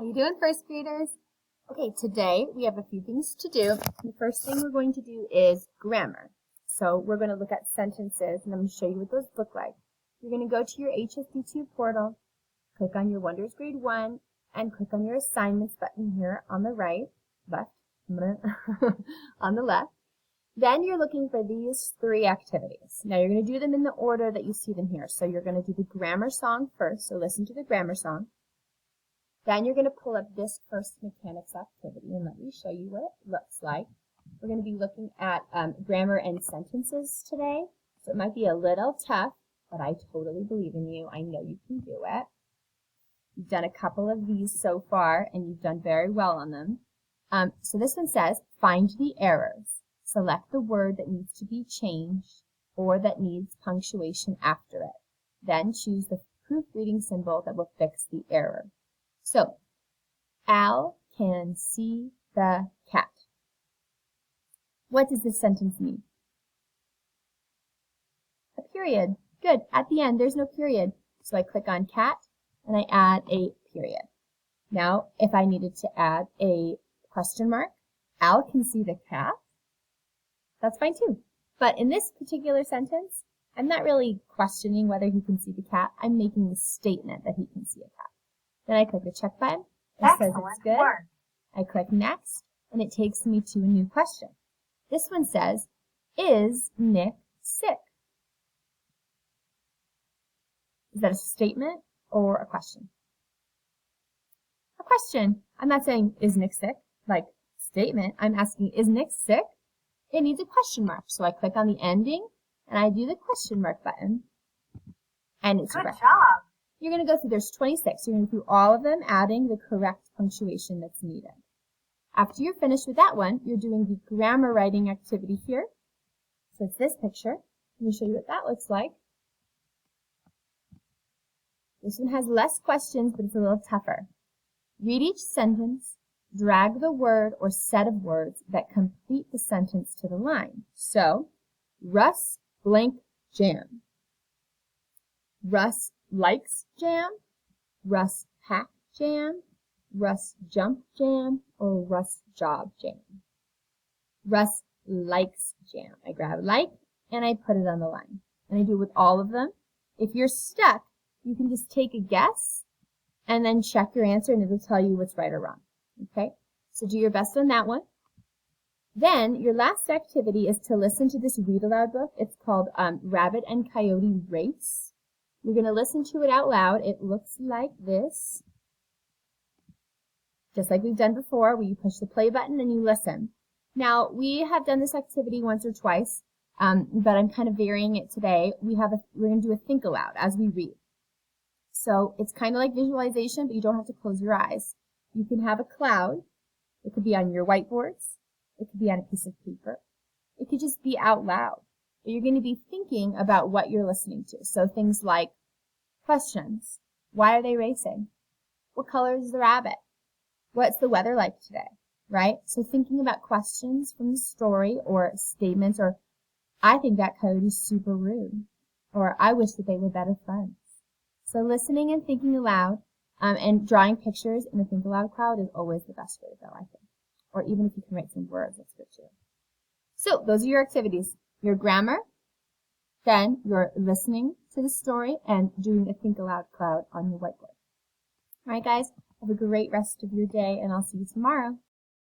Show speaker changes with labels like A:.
A: How you doing, first graders? Okay, today we have a few things to do. The first thing we're going to do is grammar. So we're going to look at sentences, and I'm going to show you what those look like. You're going to go to your HSD2 portal, click on your Wonders Grade 1, and click on your assignments button here on the left, on the left. Then you're looking for these 3 activities. Now you're going to do them in the order that you see them here. So you're going to do the grammar song first, so listen to the grammar song. Then you're going to pull up this first mechanics activity, and let me show you what it looks like. We're going to be looking at grammar and sentences today, so it might be a little tough, but I totally believe in you. I know you can do it. You've done a couple of these so far, and you've done very well on them. So this one says, find the errors. Select the word that needs to be changed or that needs punctuation after it. Then choose the proofreading symbol that will fix the error. So, Al can see the cat. What does this sentence mean? A period. Good. At the end, there's no period. So I click on cat, and I add a period. Now, if I needed to add a question mark, Al can see the cat. That's fine too. But in this particular sentence, I'm not really questioning whether he can see the cat. I'm making the statement that he can see a cat. Then I click the check button. It says it's good. I click next, and it takes me to a new question. This one says, is Nick sick? Is that a statement or a question? A question. I'm not saying, is Nick sick? Like, statement. I'm asking, is Nick sick? It needs a question mark. So I click on the ending, and I do the question mark button, and it's correct. Good job. You're going to go through, there's 26. You're going to go through all of them, adding the correct punctuation that's needed. After you're finished with that one, you're doing the grammar writing activity here. So it's this picture. Let me show you what that looks like. This one has less questions, but it's a little tougher. Read each sentence, drag the word or set of words that complete the sentence to the line. So, Russ blank jam. Russ likes jam, Russ pack jam, Russ jump jam, or Russ job jam. Russ likes jam. I grab like and I put it on the line. And I do it with all of them. If you're stuck, you can just take a guess and then check your answer and it'll tell you what's right or wrong. Okay? So do your best on that one. Then your last activity is to listen to this read aloud book. It's called Rabbit and Coyote Race. You're going to listen to it out loud. It looks like this. Just like we've done before, where you push the play button and you listen. Now, we have done this activity once or twice, but I'm kind of varying it today. We're going to do a think aloud as we read. So it's kind of like visualization, but you don't have to close your eyes. You can have a cloud. It could be on your whiteboards. It could be on a piece of paper. It could just be out loud. But you're going to be thinking about what you're listening to. So things like questions. Why are they racing? What color is the rabbit? What's the weather like today? Right? So thinking about questions from the story or statements, or I think that coyote's super rude, or I wish that they were better friends. So listening and thinking aloud and drawing pictures in the think aloud cloud is always the best way to go, I think. Or even if you can write some words, that's good too. So those are your activities. Your grammar, then you're listening to the story and doing a think aloud cloud on your whiteboard. All right, guys, have a great rest of your day, and I'll see you tomorrow.